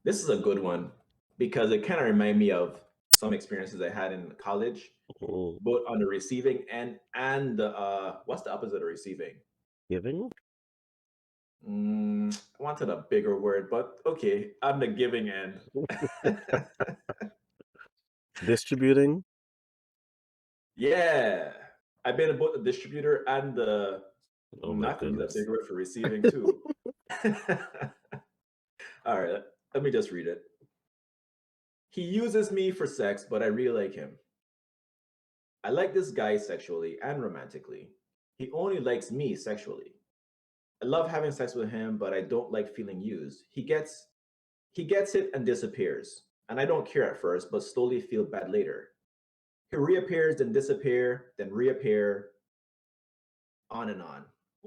This is a good one because it kind of remind me of some experiences I had in college, Mm, both on the receiving end and the what's the opposite of receiving? giving? I wanted a bigger word, but okay, I'm the giving end. Distributing? Yeah, I've been both the distributor and the Oh my I could use a goodness. bigger word for receiving too. All right, let me just read it. He uses me for sex, but I really like him. I like this guy sexually and romantically. He only likes me sexually. I love having sex with him, but I don't like feeling used. He gets it and disappears. And I don't care at first, but slowly feel bad later. He reappears, then disappear, then reappear, on and on.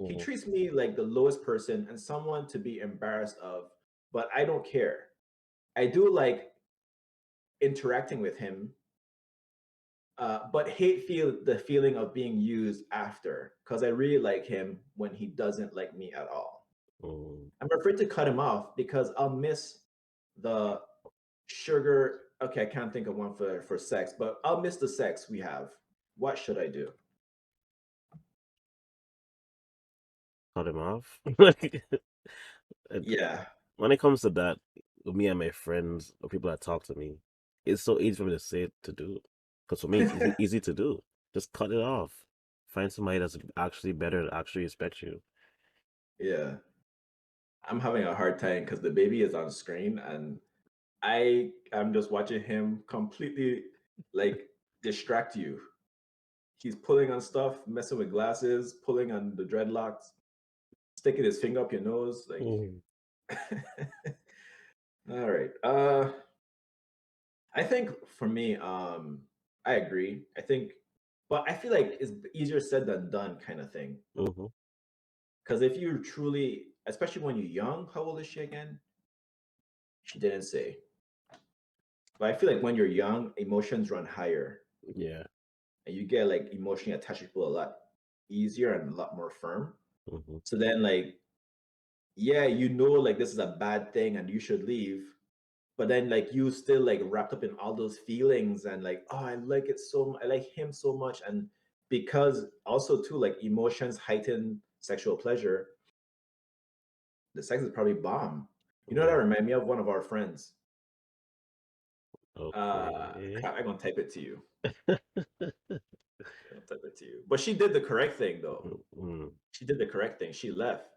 He Mhm. treats me like the lowest person and someone to be embarrassed of, but I don't care. I do like interacting with him, but hate feel the feeling of being used after because I really like him when he doesn't like me at all. Mm. I'm afraid to cut him off because I'll miss the sugar. Okay, I can't think of one for sex, but I'll miss the sex we have. What should I do? Cut him off. Like, it- Yeah, when it comes to that, with me and my friends or people that talk to me, it's so easy for me to say it to do. Because for me, it's easy to do. Just cut it off. Find somebody that's actually better, that actually respects you. yeah. I'm having a hard time because the baby is on screen and I am just watching him completely like distract you. He's pulling on stuff, messing with glasses, pulling on the dreadlocks, sticking his finger up your nose. Like, Mhm. all right. I think for me, I agree. I think, but I feel like it's easier said than done, kind of thing. Mhm. Because if you truly, especially when you're young, how old is she again? She didn't say. But I feel like when you're young, emotions run higher, Yeah. and you get like emotionally attached to people a lot easier and a lot more firm. Mhm. So then, like, yeah, you know, like this is a bad thing and you should leave, but then like you still like wrapped up in all those feelings and like, oh, I like it so I like him so much. And because also too like emotions heighten sexual pleasure, the sex is probably bomb. You know, that Yeah. remind me of one of our friends. Okay. Crap, I'm gonna type it to you. I'll type it to you, but she did the correct thing though. Mm. She did the correct thing. She left.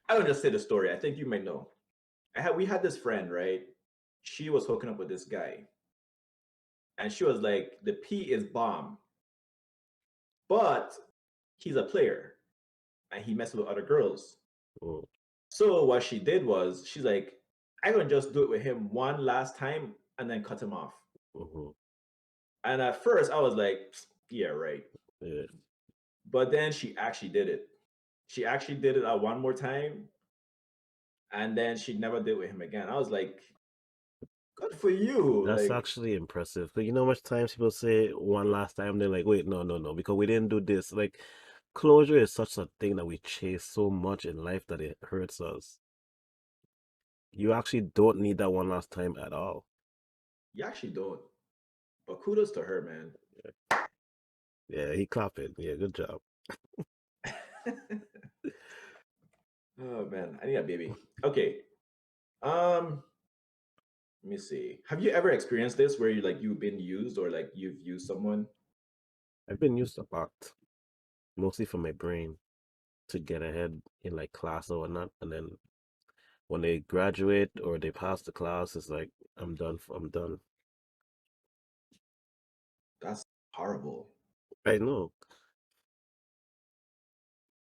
I don't just say the story, I think you might know. We had this friend, right? She was hooking up with this guy, and she was like, the P is bomb, but he's a player and he messes with other girls. Mm. So what she did was she's like, I'm gonna just do it with him one last time and then cut him off. Mhm. And at first I was like, yeah, right. Yeah. But then she actually did it. She actually did it one more time, and then she never did it with him again. I was like, good for you. That's Like, actually impressive. But you know how much times people say one last time, they're like, wait, no, no, no, because we didn't do this. Like, closure is such a thing that we chase so much in life that it hurts us. You actually don't need that one last time at all. you actually don't. But kudos to her, man. Yeah, he clapping. Yeah, good job. Oh man, I need a baby. Okay. Um, let me see. Have you ever experienced this where you like you've been used or like you've used someone? I've been used a lot, mostly for my brain to get ahead in like class or whatnot. And then when they graduate or they pass the class, it's like, I'm done. I'm done. That's horrible. I know.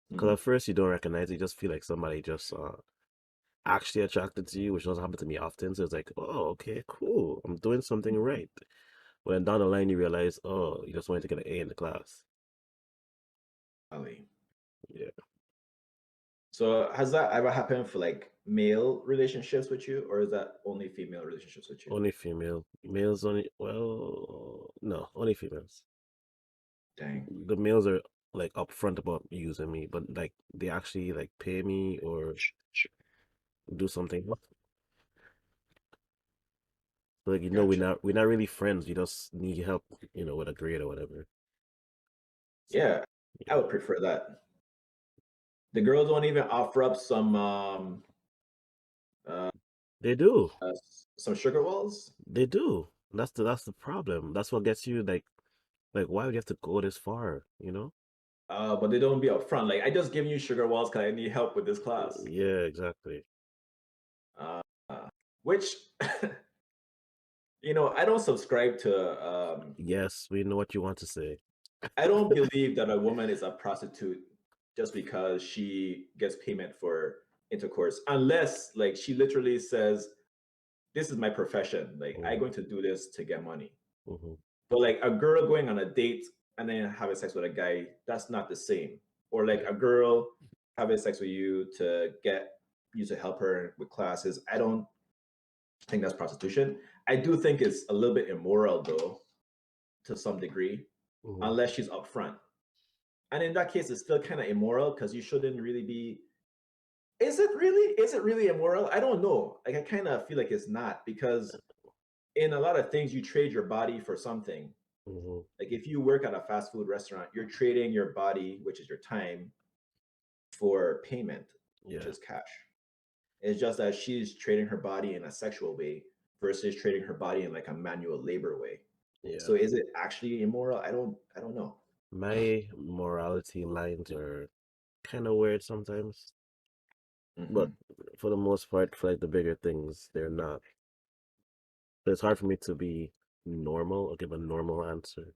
Because Hmm. at first you don't recognize it, you just feel like somebody just actually attracted to you, which doesn't happen to me often. So it's like, oh, okay, cool. I'm doing something right. When down the line you realize, oh, you just wanted to get an A in the class. Ali. Yeah. So has that ever happened for like male relationships with you, or is that only female relationships with you? Only female. Males only, well, no, only females. Dang. The males are like upfront about using me, but like they actually like pay me or do something. Like, Gotcha. we're not really friends. You just need help, with a grade or whatever. So Yeah, I yeah, would prefer that. The girls don't even offer up uh, they do. some sugar walls, They do. That's the problem. That's what gets you like why would you have to go this far? but they don't be upfront. Like, I just giving you sugar walls because I need help with this class. Yeah, exactly. Uh, which I don't subscribe to. Yes, we know what you want to say. I don't believe that a woman is a prostitute just because she gets payment for intercourse, unless like she literally says, "This is my profession. Like, I'm Hmm. going to do this to get money." Hmm. But like a girl going on a date and then having sex with a guy, that's not the same. Or like Yeah. a girl having sex with you to get you to help her with classes. I don't think that's prostitution. I do think it's a little bit immoral though, to some degree, Hmm. unless she's upfront. And in that case, it's still kind of immoral because you shouldn't really be. Is it really? Is it really immoral? I don't know. Like I kind of feel like it's not because in a lot of things you trade your body for something. Hmm. Like if you work at a fast food restaurant, you're trading your body, which is your time, for payment, which Yeah. is cash. It's just that she's trading her body in a sexual way versus trading her body in like a manual labor way. Yeah. So is it actually immoral? I don't know. My morality lines are kind of weird sometimes, but Hmm. for the most part, for like the bigger things, they're not. So it's hard for me to be normal or give a normal answer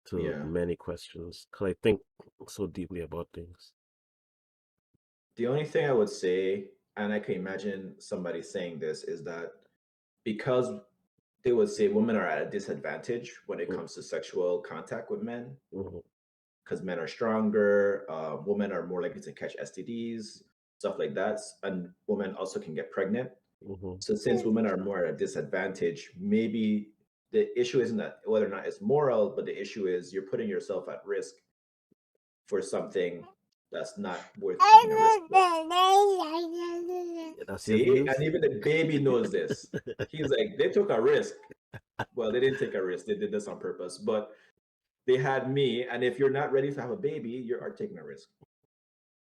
to Yeah. many questions because I think so deeply about things. The only thing I would say, and I can imagine somebody saying this, is that because they would say women are at a disadvantage when it comes to sexual contact with men, Mm-hmm. because men are stronger, women are more likely to catch STDs, stuff like that, and women also can get pregnant. Hmm. So since women are more at a disadvantage, maybe the issue isn't that whether or not it's moral, but the issue is you're putting yourself at risk for something that's not worth taking a risk for. That's your See, and views. even the baby knows this. He's like, they took a risk. Well, they didn't take a risk. They did this on purpose, but they had me. And if you're not ready to have a baby, you are taking a risk.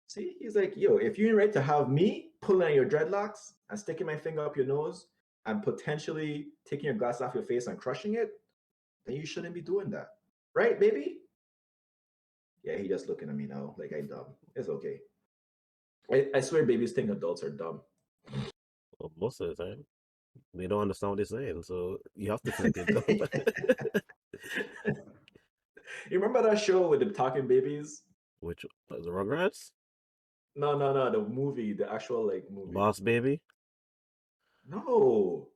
See, he's like, yo, if you're ready to have me pulling on your dreadlocks and sticking my finger up your nose and potentially taking your glass off your face and crushing it, then you shouldn't be doing that. Right, baby? Yeah, he just looking at me now like I'm dumb. It's okay. I swear babies think adults are dumb. Well, most of the time, they don't understand what they're saying, so you have to feel like they're dumb. You remember that show with the talking babies? Which the Rugrats, No, no, no, the movie, the actual like movie. Boss Baby. No.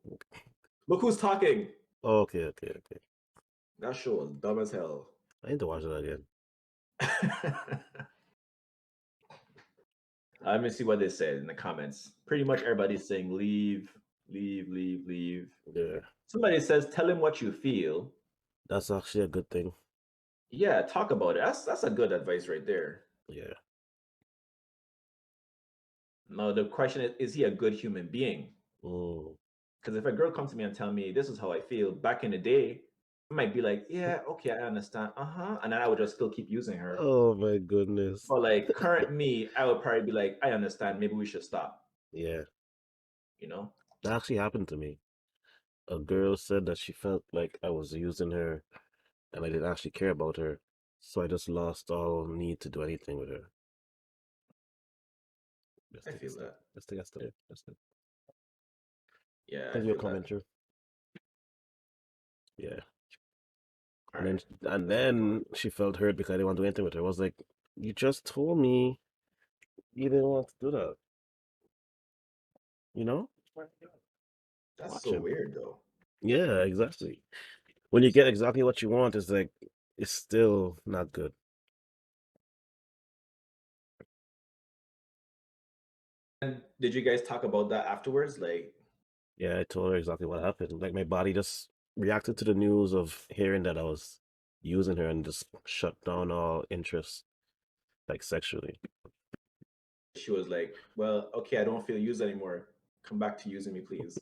Look who's talking. Oh, okay, okay, okay. That show was dumb as hell. I need to watch it again. Let me see what they said in the comments. Pretty much everybody's saying leave, leave, leave, leave. Yeah, Somebody says tell him what you feel. that's actually a good thing. Yeah, talk about it. That's a good advice right there. Yeah. Now the question is he a good human being? Mm. Because if a girl comes to me and tell me this is how I feel, back in the day, I might be like, yeah, okay, I understand. Uh-huh. And then I would just still keep using her. Oh my goodness. But like current me, I would probably be like, I understand, maybe we should stop, Yeah, you know? that actually happened to me. A girl said that she felt like I was using her and I didn't actually care about her, so I just lost all need to do anything with her. Let's I take it feel slow. that. Let's take it slow. Let's take. Yeah, I Thank you for feel that. coming through. Yeah. All And right. then she felt hurt because I didn't want to do anything with her. I was like, you just told me you didn't want to do that. You know? That's Watch so him. weird though. Yeah, exactly. When you get exactly what you want, it's like it's still not good. And did you guys talk about that afterwards? Like, Yeah, I told her exactly what happened. Like my body just reacted to the news of hearing that I was using her and just shut down all interest, like sexually. she was like, well, okay, I don't feel used anymore. Come back to using me, please.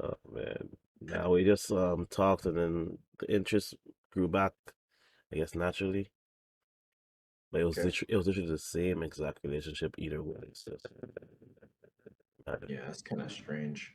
Oh man. Now we just talked and then the interest grew back, I guess naturally. But Okay. it was literally the same exact relationship either way. It's just Yeah, that's kind of strange.